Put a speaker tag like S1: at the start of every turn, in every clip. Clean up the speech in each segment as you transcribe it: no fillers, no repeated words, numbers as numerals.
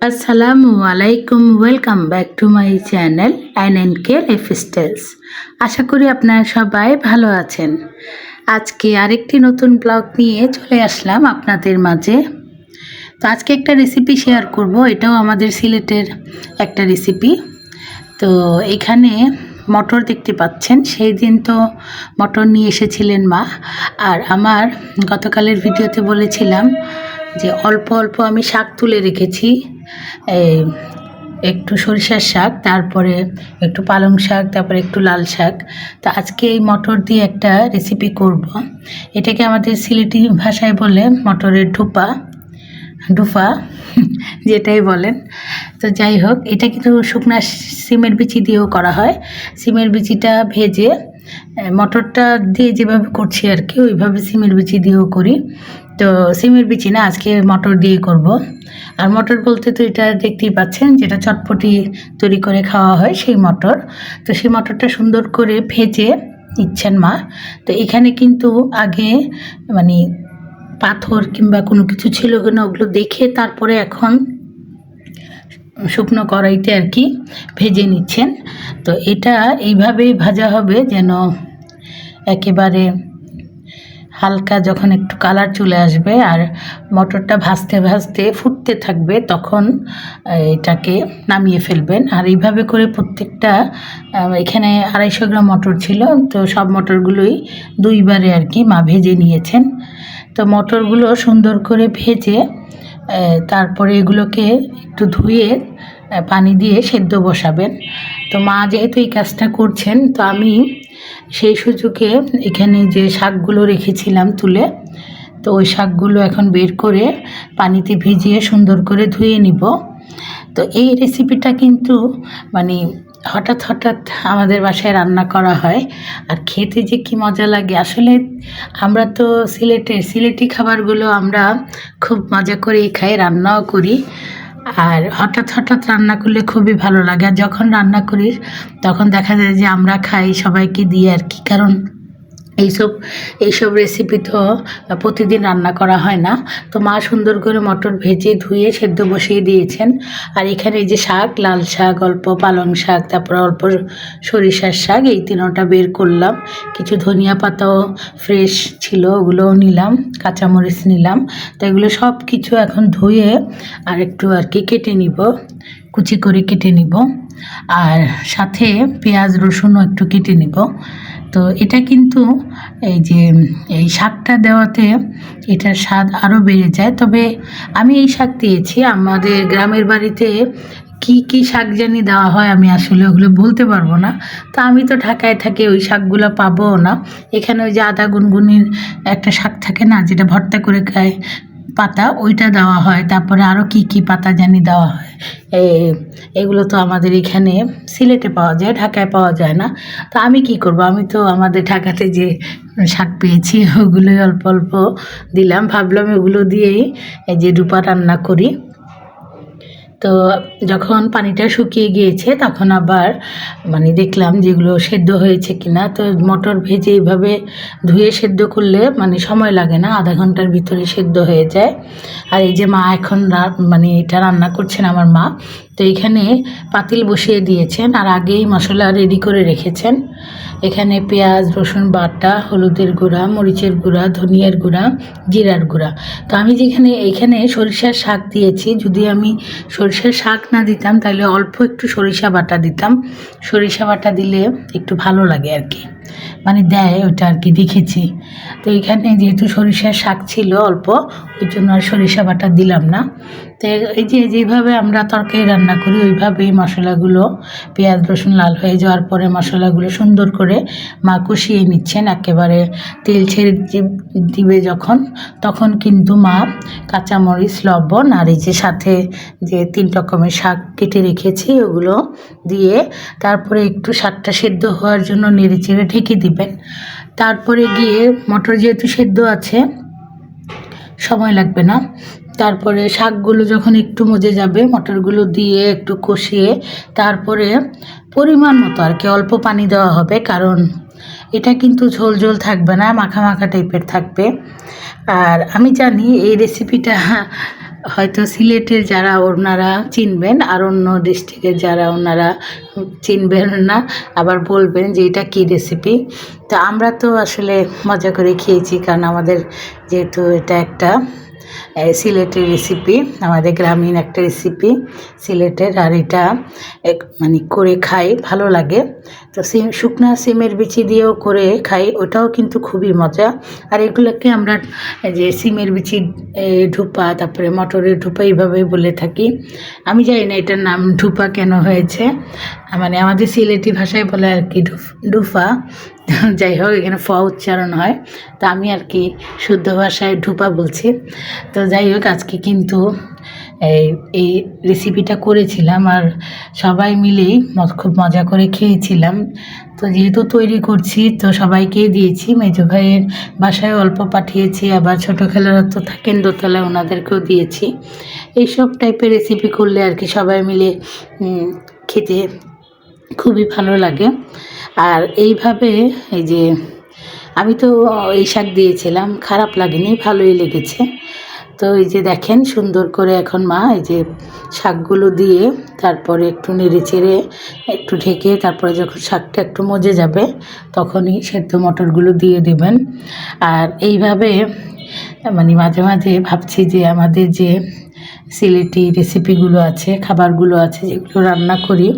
S1: আসসালামু আলাইকুম, welcome back to my channel NNK lifestyles. আশা করি আপনারা সবাই ভালো আছেন। আজকে আরেকটি নতুন ব্লগ নিয়ে চলে আসলাম আপনাদের মাঝে। তো আজকে একটা রেসিপি শেয়ার করব, এটাও আমাদের সিলেটের একটা রেসিপি। তো এখানে মটর দেখতে পাচ্ছেন, সেই দিন তো মটর নিয়ে এসেছিলেন মা। আর আমার গতকালের ভিডিওতে বলেছিলাম যে অল্প অল্প আমি শাক তুলে রেখেছি, একটু সরিষার শাক, তারপরে একটু পালং শাক, তারপরে একটু লাল শাক। তো আজকে এই মটর দিয়ে একটা রেসিপি করব। এটাকে আমাদের সিলেটি ভাষায় বলে মটরের ডুফা যেটাই বলেন। তো যাই হোক, এটা কিন্তু শুকনা সিমের বিচি দিয়েও করা হয়। সিমের বিচিটা ভেজে মটরটা দিয়ে যেভাবে করছি আর কি, ওইভাবে সিমের বিচি দিয়েও করি। তো সিমের বিচি না, আজকে মটর দিয়ে করব। আর মটর বলতে তো এটা দেখতেই পাচ্ছেন, যেটা চটপটি তৈরি করে খাওয়া হয় সেই মটর। তো সেই মটরটা সুন্দর করে ভেজে নিচ্ছেন মা। তো এখানে কিন্তু আগে মানে পাথর কিংবা কোনো কিছু ছিল কিনা ওগুলো দেখে তারপরে এখন শুকনো কড়াইতে আর কি ভেজে নিচ্ছেন। তো এটা এইভাবেই ভাজা হবে যেন একেবারে হালকা, যখন একটু কালার চলে আসবে আর মটরটা ভাজতে ভাজতে ফুটতে থাকবে, তখন এটাকে নামিয়ে ফেলবেন। আর এইভাবে করে প্রত্যেকটা, এখানে 250 গ্রাম মটর ছিল, তো সব মটরগুলোই দুইবারে আর কি মা ভেজে নিয়েছেন। তো মটরগুলো সুন্দর করে ভেজে তারপরে এগুলোকে একটু ধুয়ে পানি দিয়ে সেদ্ধ বসাবেন। তো মা যেহেতু এই কাজটা করছেন, তো আমি সেই সুযোগে এখানে যে শাকগুলো রেখেছিলাম তুলে, তো ওই শাকগুলো এখন বের করে পানিতে ভিজিয়ে সুন্দর করে ধুয়ে নিব। তো এই রেসিপিটা কিন্তু মানে হঠাৎ হঠাৎ আমাদের বাসায় রান্না করা হয়, আর খেতে যে কি মজা লাগে আসলে। আমরা তো সিলেটি খাবারগুলো আমরা খুব মজা করেই খাই, রান্নাও করি। আর হঠাৎ হঠাৎ রান্না করলে খুবই ভালো লাগে। আর যখন রান্না করি তখন দেখা যায় যে আমরা খাই সবাইকে দিয়ে আর কি, কারণ এইসব রেসিপি তো প্রতিদিন রান্না করা হয় না। তো মা সুন্দর করে মটর ভেজে ধুয়ে সেদ্ধ বসিয়ে দিয়েছেন। আর এখানে এই যে শাক, লাল শাক, অল্প পালং শাক, তারপর অল্প সরিষার শাক, এই তিনোটা বের করলাম। কিছু ধনিয়া পাতাও ফ্রেশ ছিল, ওগুলোও নিলাম, কাঁচামরিচ নিলাম। তো এগুলো সব কিছু এখন ধুয়ে আর একটু আর কি কেটে নিব, কুচি করে কেটে নিব। আর সাথে পেঁয়াজ রসুনও একটু কেটে নিব। তো এটা কিন্তু এই শাকটা দেওয়াতে এটার স্বাদ আরও বেড়ে যায়। তবে আমি এই শাক দিয়েছি, আমাদের গ্রামের বাড়িতে কি কি শাক জানি দেওয়া হয় আমি আসলে ওগুলো বলতে পারবো না। তো আমি তো ঢাকায় থাকি, ওই শাকগুলো পাবো না। এখানে ওই যে আদা গুনগুনির একটা শাক থাকে না, যেটা ভর্তা করে খায়, পাতা, ওইটা দেওয়া হয়। তারপরে আরও কি কি পাতা জানি দেওয়া হয়। এগুলো তো আমাদের এখানে সিলেটে পাওয়া যায়, ঢাকায় পাওয়া যায় না। তো আমি কি করব, আমি তো আমাদের ঢাকাতে যে শাক পেয়েছি ওগুলোই অল্প অল্প দিলাম, ভাবলাম এগুলো দিয়েই এই যে ডুপা রান্না করি। তো যখন পানিটা শুকিয়ে গিয়েছে তখন আবার দেখলাম যেগুলো সেদ্ধ হয়েছে কিনা। তো মটর ভেজে এইভাবে ধুয়ে সেদ্ধ করলে সময় লাগে না, আধা ঘন্টার ভিতরে সেদ্ধ হয়ে যায়। আর এই যে মা এখন এটা রান্না করছেন আমার মা। তো এখানে পাতিল বসিয়ে দিয়েছেন আর আগেই মশলা রেডি করে রেখেছেন। এখানে পেঁয়াজ রসুন বাটা, হলুদের গুঁড়া, মরিচের গুঁড়া, ধনিয়ার গুঁড়া, জিরার গুঁড়া। তো আমি এইখানে সরিষার শাক দিয়েছি, যদি আমি সরিষার শাক না দিতাম তাহলে অল্প একটু সরিষা বাটা দিতাম। সরিষা বাটা দিলে একটু ভালো লাগে আর কি, দেয় ওটা আর কি, দেখেছি। তো এখানে যেহেতু সরিষার শাক ছিল অল্প, ওই জন্য আর সরিষা বাটা দিলাম না। তো এই যে যেভাবে আমরা তরকারি রান্না করি ওইভাবেই মশলাগুলো, পেঁয়াজ রসুন লাল হয়ে যাওয়ার পরে মশলাগুলো সুন্দর করে মা কষিয়ে নিচ্ছেন। একেবারে তেল ছেড়ে দিবে যখন, তখন কিন্তু মা কাঁচামরিচ, লবণ আর এই যে সাথে যে 3 রকমের শাক কেটে রেখেছি ওগুলো দিয়ে তারপরে একটু শাকটা সেদ্ধ হওয়ার জন্য নেড়ে চেড়ে ঢেকে দিবেন। তারপরে গিয়ে মটর যেহেতু সেদ্ধ আছে সময় লাগবে না। তারপরে শাকগুলো যখন একটু মজে যাবে মটরগুলো দিয়ে একটু কষিয়ে তারপরে পরিমাণ মতো আর কি অল্প পানি দেওয়া হবে, কারণ এটা কিন্তু ঝোল ঝোল থাকবে না, মাখা মাখা টাইপের থাকবে। আর আমি জানি এই রেসিপিটা হয়তো সিলেটের যারা ওনারা চিনবেন, আর অন্য ডিস্ট্রিক্টের যারা ওনারা চিনবেন না, আবার বলবেন যে এটা কী রেসিপি। তো আমরা তো আসলে মজা করে খেয়েছি, কারণ আমাদের যেহেতু এটা একটা সিলেটের রেসিপি, আমাদের গ্রামীণ একটা রেসিপি সিলেটের, আর এটা মানে করে খাই ভালো লাগে। তো শুকনা সিমের বিচি দিয়েও করে খাই, ওটাও কিন্তু খুবই মজা। আর এগুলোকে আমরা যে সিমের বিচি ঢুপা, তারপরে মটরের ঢুপা এইভাবেই বলে থাকি। আমি জানি না এটার নাম ঢুপা কেন হয়েছে, মানে আমাদের সিলেটি ভাষায় বলে আর কি ডুফা। যাই হোক, এখানে ফ উচ্চারণ হয়, তো আমি আর কি শুদ্ধ ভাষায় ঢুপা বলছি। তো যাই হোক, আজকে কিন্তু এই রেসিপিটা করেছিলাম আর সবাই মিলেই খুব মজা করে খেয়েছিলাম। তো যেহেতু তৈরি করছি তো সবাইকেই দিয়েছি, মেজো ভাইয়ের বাসায় অল্প পাঠিয়েছি, আবার ছোটো খেলারা তো থাকেন দোতলায়, ওনাদেরকেও দিয়েছি। এইসব টাইপের রেসিপি করলে আর কি সবাই মিলে খেতে খুবই ভালো লাগে। আর এইভাবে এই যে আমি তো এই শাক দিয়েছিলাম, খারাপ লাগেনি, ভালোই লেগেছে। তো এই যে দেখেন সুন্দর করে এখন মা এই যে শাকগুলো দিয়ে তারপরে একটু নেড়ে চেড়ে একটু ঢেকে, তারপরে যখন শাকটা একটু মজে যাবে তখনই সেদ্ধ মটরগুলো দিয়ে দেবেন। আর এইভাবে মানে মাঝে মাঝে ভাবছি যে আমাদের যে সিলেটি রেসিপিগুলো আছে, খাবারগুলো আছে, যেগুলো রান্না করি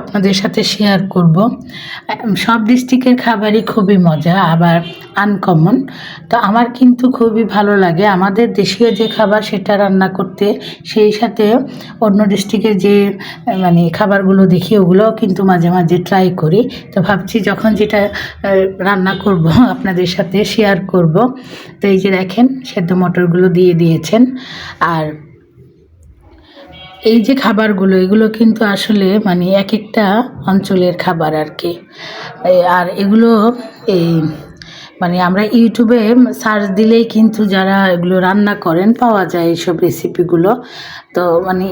S1: আপনাদের সাথে শেয়ার করব। সব ডিস্ট্রিক্টের খাবারই খুবই মজা, আবার আনকমন। তো আমার কিন্তু খুবই ভালো লাগে আমাদের দেশীয় যে খাবার সেটা রান্না করতে, সেই সাথে অন্য ডিস্ট্রিক্টের যে মানে খাবারগুলো দেখি ওগুলোও কিন্তু মাঝে মাঝে ট্রাই করি। তো ভাবছি যখন যেটা রান্না করব আপনাদের সাথে শেয়ার করব। তো এই যে দেখেন সেদ্ধ মটরগুলো দিয়ে দিয়েছেন। আর এই যে খাবারগুলো, এগুলো কিন্তু আসলে মানে এক একটা অঞ্চলের খাবার আর কি। আর এগুলো এই মানে আমরা ইউটিউবে সার্চ দিলেই কিন্তু যারা এগুলো রান্না করেন পাওয়া যায় এইসব রেসিপিগুলো। তো মানে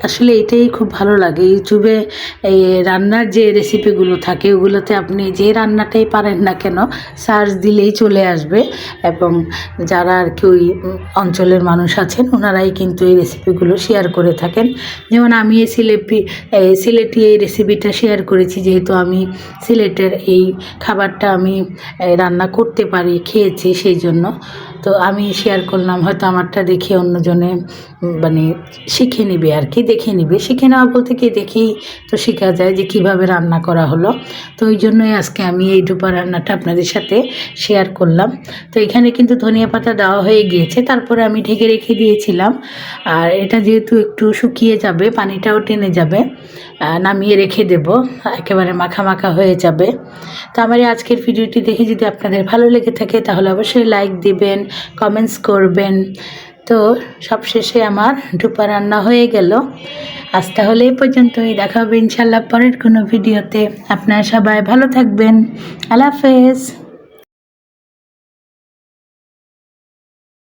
S1: আসলে এটাই খুব ভালো লাগে, ইউটিউবে এই রান্নার যে রেসিপিগুলো থাকে ওগুলোতে আপনি যে রান্নাটাই পারেন না কেন সার্চ দিলেই চলে আসবে, এবং যারা আর কি ওই অঞ্চলের মানুষ আছেন ওনারাই কিন্তু এই রেসিপিগুলো শেয়ার করে থাকেন। যেমন আমি এই সিলেটি এই রেসিপিটা শেয়ার করেছি, যেহেতু আমি সিলেটের এই খাবারটা আমি রান্না করতে পারি, খেয়েছি, সেই জন্য তো আমি শেয়ার করলাম। হয়তো আমারটা দেখে অন্যজনে মানে শিখে নিবে আর কি, দেখে নিবে। শিখে নেওয়া বলতে কি, দেখেই তো শেখা যায় যে কিভাবে রান্না করা হলো। তো ওই জন্যই আজকে আমি এই ডুপা রান্নাটা আপনাদের সাথে শেয়ার করলাম। তো এখানে কিন্তু ধনিয়া পাতা দেওয়া হয়ে গিয়েছে, তারপরে আমি ঢেকে রেখে দিয়েছিলাম। আর এটা যেহেতু একটু শুকিয়ে যাবে, পানিটাও টেনে যাবে, নামিয়ে রেখে দেব, একেবারে মাখা মাখা হয়ে যাবে। তো আমার এই আজকের ভিডিওটি দেখে যদি আপনাদের ভালো লেগে থাকে তাহলে অবশ্যই লাইক দিবেন, কমেন্টস করবেন। তো সবশেষে আমার ডুপা রান্না হয়ে গেল। আজ তাহলে এই পর্যন্তই, দেখা হবে ইনশাল্লাহ পরের কোনো ভিডিওতে। আপনারা সবাই ভালো থাকবেন। আল্লাহ হাফেজ।